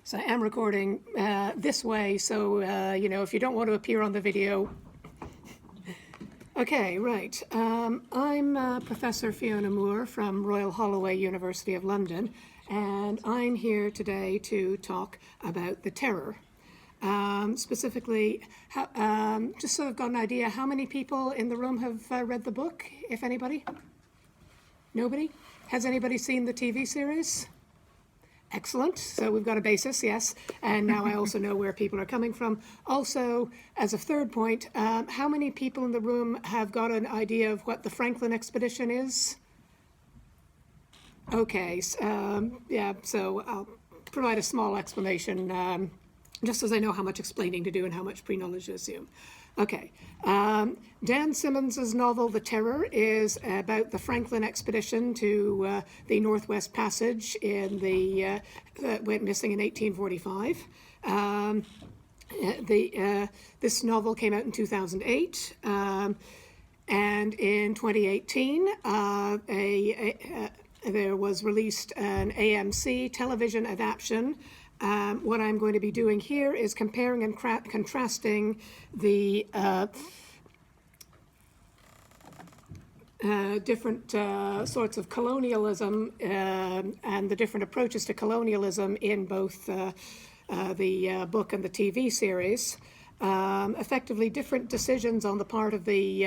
So I am recording this way, so, if you don't want to appear on the video. Okay, right. I'm Professor Fiona Moore from Royal Holloway, University of London, and I'm here today to talk about the terror. Specifically, just so I've got an idea, how many people in the room have read the book, if anybody? Nobody? Has anybody seen the TV series? Excellent. So we've got a basis, yes. And now I also know where people are coming from. Also, as a third point, how many people in the room have got an idea of what the Franklin expedition is? Okay, yeah, so I'll provide a small explanation, just as I know how much explaining to do and how much pre-knowledge to assume. Okay, Dan Simmons' novel The Terror is about the Franklin expedition to the Northwest Passage that went missing in 1845. This novel came out in 2008, and in 2018 there was released an AMC television adaptation. What I'm going to be doing here is comparing and contrasting the different sorts of colonialism and the different approaches to colonialism in both the book and the TV series. Effectively, different decisions on the part of the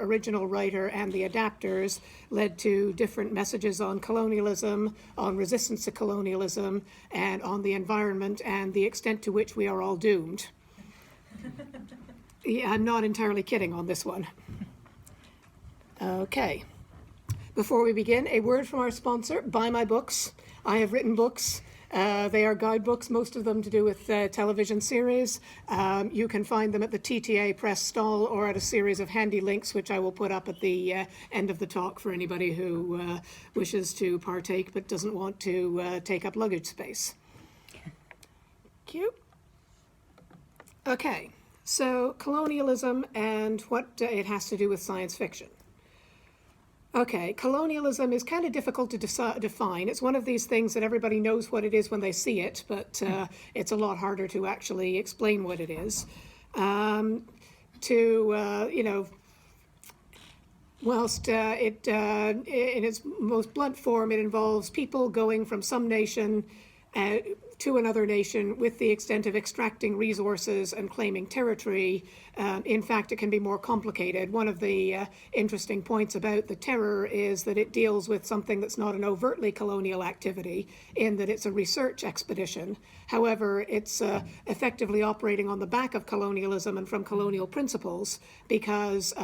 original writer and the adapters led to different messages on colonialism, on resistance to colonialism, and on the environment and the extent to which we are all doomed. Yeah, I'm not entirely kidding on this one. Okay. Before we begin, a word from our sponsor, Buy My Books. I have written books. They are guidebooks, most of them to do with television series. You can find them at the TTA press stall or at a series of handy links, which I will put up at the end of the talk for anybody who wishes to partake but doesn't want to take up luggage space. Cute. Okay, so colonialism and what it has to do with science fiction. Okay, colonialism is kind of difficult to define. It's one of these things that everybody knows what it is when they see it, but it's a lot harder to actually explain what it is. Whilst in its most blunt form, it involves people going from some nation to another nation with the extent of extracting resources and claiming territory. In fact, it can be more complicated. One of the interesting points about the terror is that it deals with something that's not an overtly colonial activity, in that it's a research expedition. However, it's effectively operating on the back of colonialism and from colonial principles, because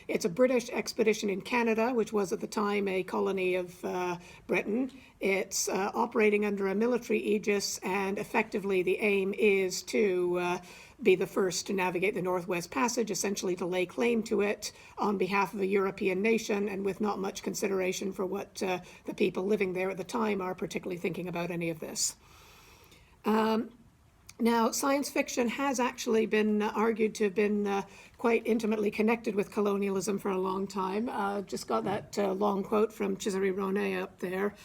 it's a British expedition in Canada, which was at the time a colony of Britain. It's operating under a military aegis, and effectively the aim is to be the first to navigate the Northwest Passage, essentially to lay claim to it on behalf of a European nation, and with not much consideration for what the people living there at the time are particularly thinking about any of this. Now, science fiction has actually been argued to have been quite intimately connected with colonialism for a long time. Just got that long quote from Cesare Ronay up there,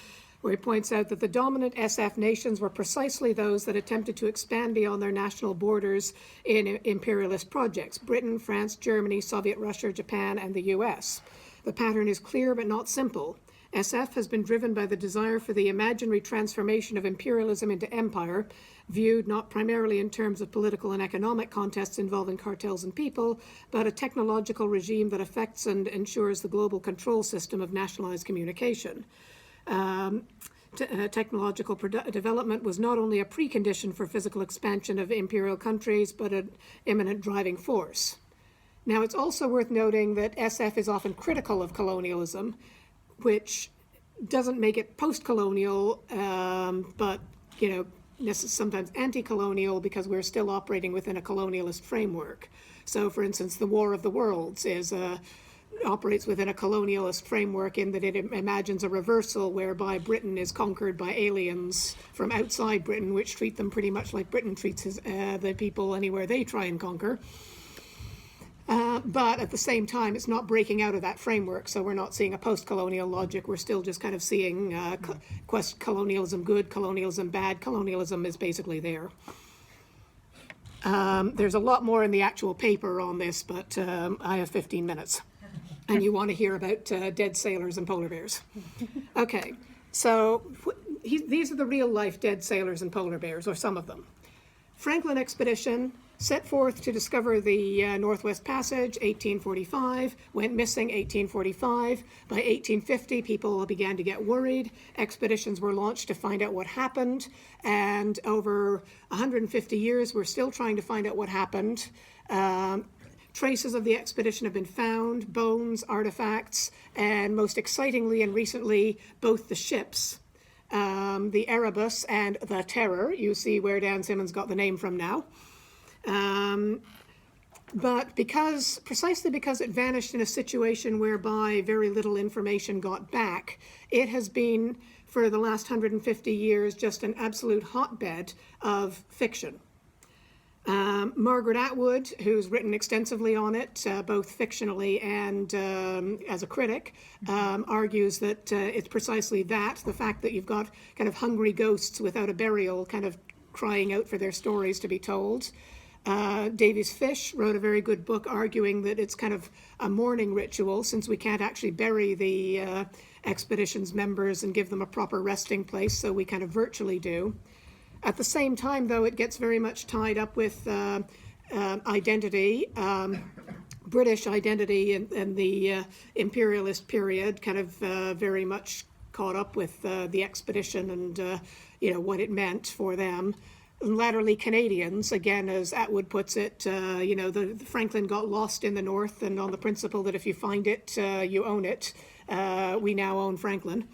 where he points out that the dominant SF nations were precisely those that attempted to expand beyond their national borders in imperialist projects: Britain, France, Germany, Soviet Russia, Japan, and the US. The pattern is clear but not simple. SF has been driven by the desire for the imaginary transformation of imperialism into empire, viewed not primarily in terms of political and economic contests involving cartels and people, but a technological regime that affects and ensures the global control system of nationalized communication. Technological development was not only a precondition for physical expansion of imperial countries, but an imminent driving force. Now, it's also worth noting that SF is often critical of colonialism, which doesn't make it post-colonial, but, sometimes anti-colonial, because we're still operating within a colonialist framework. So, for instance, the War of the Worlds operates within a colonialist framework, in that it imagines a reversal whereby Britain is conquered by aliens from outside Britain, which treat them pretty much like Britain treats the people anywhere they try and conquer. But at the same time, it's not breaking out of that framework. So we're not seeing a post-colonial logic. We're still just kind of seeing colonialism good, colonialism bad. Colonialism is basically there. There's a lot more in the actual paper on this, but I have 15 minutes. And you want to hear about dead sailors and polar bears. Okay, so these are the real-life dead sailors and polar bears, or some of them. Franklin expedition set forth to discover the Northwest Passage, 1845, went missing 1845. By 1850, people began to get worried. Expeditions were launched to find out what happened, and over 150 years, we're still trying to find out what happened. Traces of the expedition have been found, bones, artifacts, and most excitingly and recently, both the ships, the Erebus and the Terror. You see where Dan Simmons got the name from now. But precisely because it vanished in a situation whereby very little information got back, it has been, for the last 150 years, just an absolute hotbed of fiction. Margaret Atwood, who's written extensively on it, both fictionally and as a critic, argues that it's precisely that, the fact that you've got kind of hungry ghosts without a burial kind of crying out for their stories to be told. Davies Fish wrote a very good book arguing that it's kind of a mourning ritual, since we can't actually bury the expedition's members and give them a proper resting place, so we kind of virtually do. At the same time, though, it gets very much tied up with identity, British identity in the imperialist period, kind of very much caught up with the expedition and what it meant for them. And latterly, Canadians, again, as Atwood puts it, the Franklin got lost in the North, and on the principle that if you find it, you own it. We now own Franklin.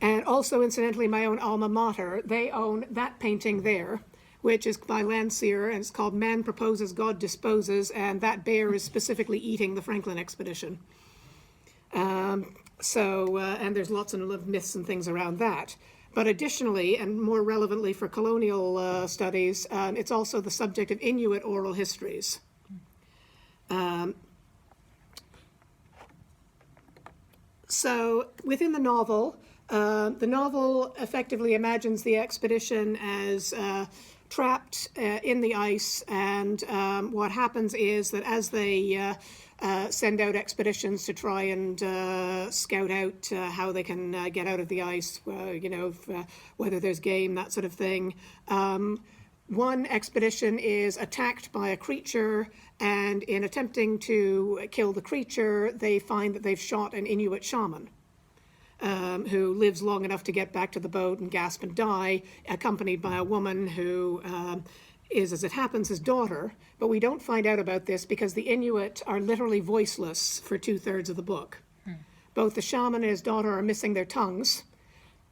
And also, incidentally, my own alma mater, they own that painting there, which is by Landseer, and it's called Man Proposes, God Disposes, and that bear is specifically eating the Franklin expedition. And there's lots of myths and things around that. But additionally, and more relevantly for colonial studies, it's also the subject of Inuit oral histories. So within the novel effectively imagines the expedition as trapped in the ice, and what happens is that as they send out expeditions to try and scout out how they can get out of the ice, whether there's game, that sort of thing. One expedition is attacked by a creature, and in attempting to kill the creature, they find that they've shot an Inuit shaman. Who lives long enough to get back to the boat and gasp and die, accompanied by a woman who is, as it happens, his daughter. But we don't find out about this because the Inuit are literally voiceless for 2/3 of the book. Both the shaman and his daughter are missing their tongues.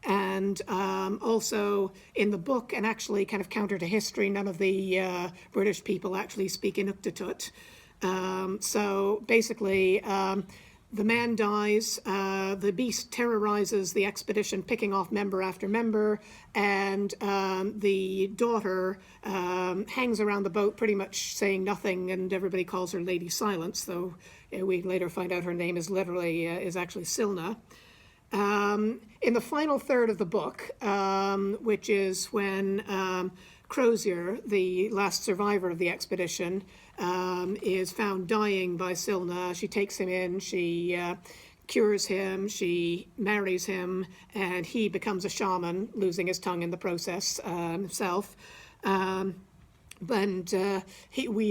And also in the book, and actually kind of counter to history, none of the British people actually speak Inuktitut. So basically, the man dies, the beast terrorizes the expedition, picking off member after member, and the daughter hangs around the boat pretty much saying nothing, and everybody calls her Lady Silence, though we later find out her name is actually Silna. In the final third of the book, which is when Crozier, the last survivor of the expedition, is found dying by Silna. She takes him in, she cures him, she marries him, and he becomes a shaman, losing his tongue in the process himself. We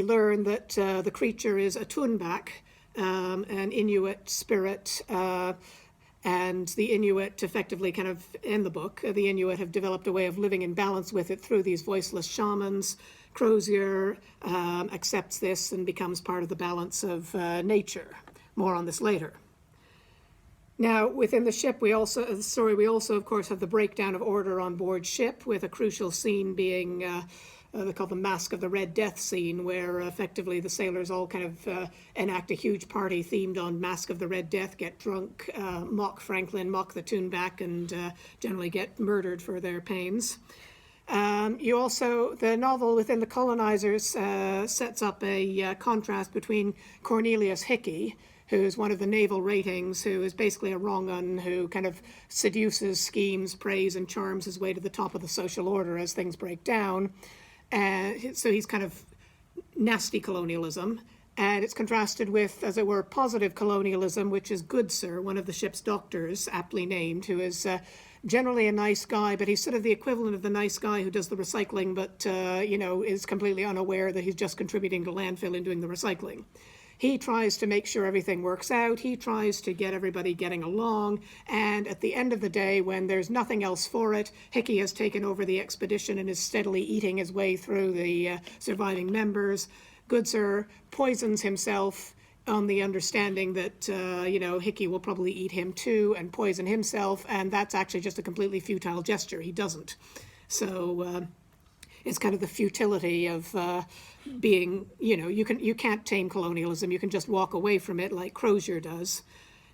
learn that the creature is a Tunbak, an Inuit spirit, and the Inuit effectively kind of, in the book, the Inuit have developed a way of living in balance with it through these voiceless shamans. Crozier accepts this and becomes part of the balance of nature. More on this later. Now, within the ship, we also, of course, have the breakdown of order on board ship, with a crucial scene being they call the Mask of the Red Death scene, where effectively the sailors all kind of enact a huge party themed on Mask of the Red Death, get drunk, mock Franklin, mock the Tunbak, and generally get murdered for their pains. The novel within the Colonizers sets up a contrast between Cornelius Hickey, who's one of the naval ratings, who is basically a wrong un, who kind of seduces, schemes, prays, and charms his way to the top of the social order as things break down. So he's kind of nasty colonialism. And it's contrasted with, as it were, positive colonialism, which is Good Sir, one of the ship's doctors, aptly named, who is generally a nice guy, but he's sort of the equivalent of the nice guy who does the recycling, but, is completely unaware that he's just contributing to landfill and doing the recycling. He tries to make sure everything works out. He tries to get everybody getting along. And at the end of the day, when there's nothing else for it, Hickey has taken over the expedition and is steadily eating his way through the surviving members. Good Sir poisons himself on the understanding that, Hickey will probably eat him too and poison himself. And that's actually just a completely futile gesture. He doesn't. So it's kind of the futility of being, you can't tame colonialism. You can just walk away from it like Crozier does.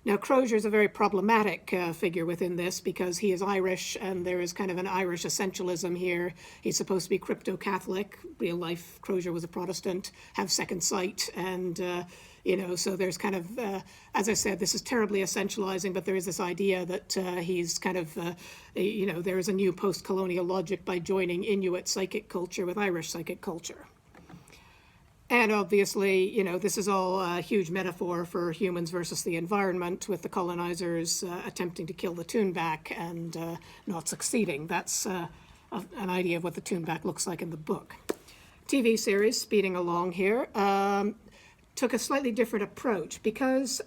Now, Crozier is a very problematic figure within this because he is Irish and there is kind of an Irish essentialism here. He's supposed to be crypto-Catholic. Real life, Crozier was a Protestant, have second sight. And, so there's kind of, as I said, this is terribly essentializing, but there is this idea that he's kind of, there is a new post-colonial logic by joining Inuit psychic culture with Irish psychic culture. And obviously, this is all a huge metaphor for humans versus the environment, with the colonizers attempting to kill the toonback and not succeeding. That's an idea of what the toonback looks like in the book. TV series, speeding along here, took a slightly different approach because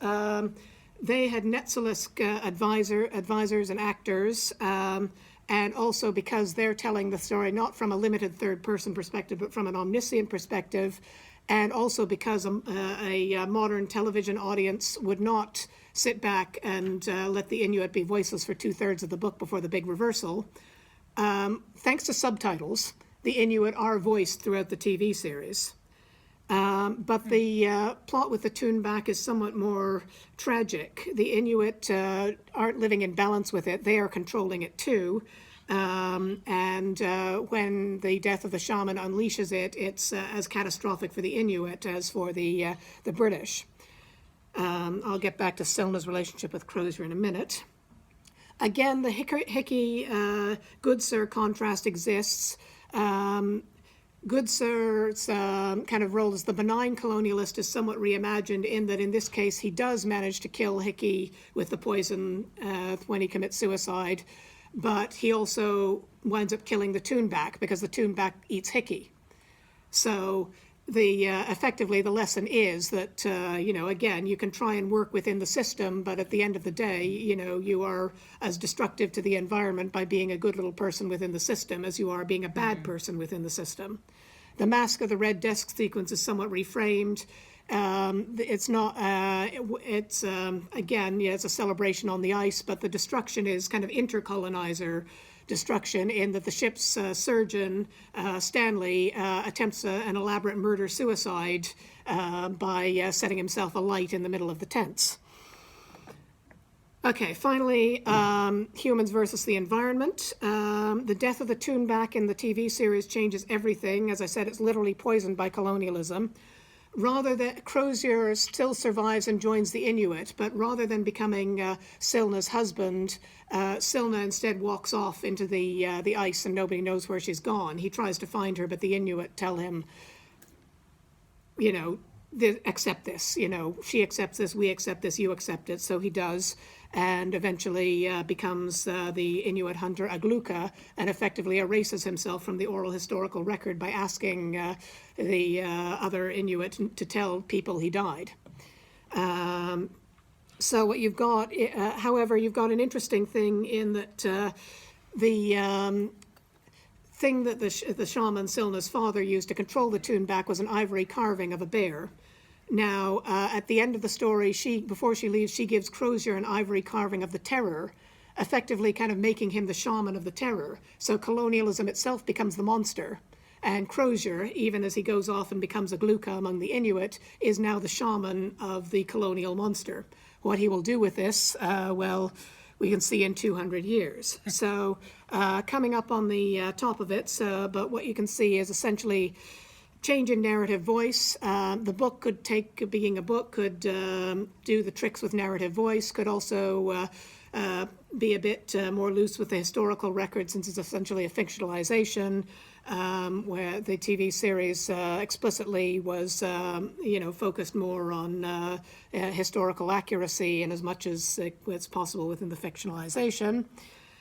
they had Netzilisk advisors and actors, and also because they're telling the story not from a limited third-person perspective, but from an omniscient perspective, and also because a modern television audience would not sit back and let the Inuit be voiceless for 2/3 of the book before the big reversal. Thanks to subtitles, the Inuit are voiced throughout the TV series. But the plot with the toonback is somewhat more tragic. The Inuit aren't living in balance with it. They are controlling it too. When the death of the shaman unleashes it, it's as catastrophic for the Inuit as for the British. I'll get back to Silna's relationship with Crozier in a minute. Again, the Hickey Good Sir contrast exists. Good Sir's kind of role as the benign colonialist is somewhat reimagined in that in this case he does manage to kill Hickey with the poison when he commits suicide, but he also winds up killing the toonback because the toonback eats Hickey. So effectively the lesson is that, again, you can try and work within the system, but at the end of the day, you are as destructive to the environment by being a good little person within the system as you are being a bad person within the system. The Mask of the Red Desk sequence is somewhat reframed. It's not, it's a celebration on the ice, but the destruction is kind of intercolonizer destruction in that the ship's surgeon, Stanley, attempts an elaborate murder-suicide by setting himself alight in the middle of the tents. Okay, finally, humans versus the environment. The death of the toonback in the TV series changes everything. As I said, it's literally poisoned by colonialism. Rather than Crozier still survives and joins the Inuit, but rather than becoming Silna's husband, Silna instead walks off into the ice and nobody knows where she's gone. He tries to find her, but the Inuit tell him, accept this. She accepts this, we accept this, you accept it. So he does, and eventually becomes the Inuit hunter Agluka, and effectively erases himself from the oral historical record by asking the other Inuit to tell people he died. So what you've got, however, you've got an interesting thing in that the thing that the shaman Silna's father used to control the toonback was an ivory carving of a bear. Now, at the end of the story, before she leaves, she gives Crozier an ivory carving of the Terror, effectively kind of making him the shaman of the Terror. So colonialism itself becomes the monster. And Crozier, even as he goes off and becomes a Gluka among the Inuit, is now the shaman of the colonial monster. What he will do with this, we can see in 200 years. So coming up on the top of it, but what you can see is essentially change in narrative voice. The book could take, being a book, could do the tricks with narrative voice, could also be a bit more loose with the historical record, since it's essentially a fictionalization, where the TV series explicitly was, focused more on historical accuracy and as much as it's possible within the fictionalization.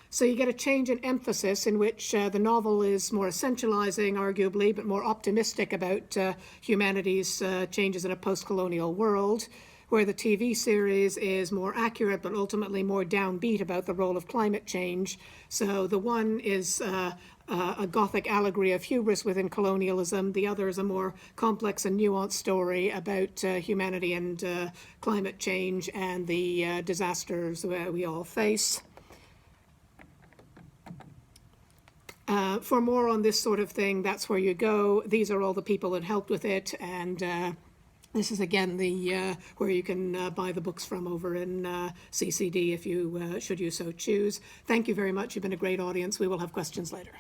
So you get a change in emphasis in which the novel is more essentializing, arguably, but more optimistic about humanity's changes in a post-colonial world, where the TV series is more accurate but ultimately more downbeat about the role of climate change. So the one is a Gothic allegory of hubris within colonialism. The other is a more complex and nuanced story about humanity and climate change and the disasters we all face. For more on this sort of thing, that's where you go. These are all the people that helped with it, and this is again the where you can buy the books from over in CCD if you should you so choose. Thank you very much. You've been a great audience. We will have questions later.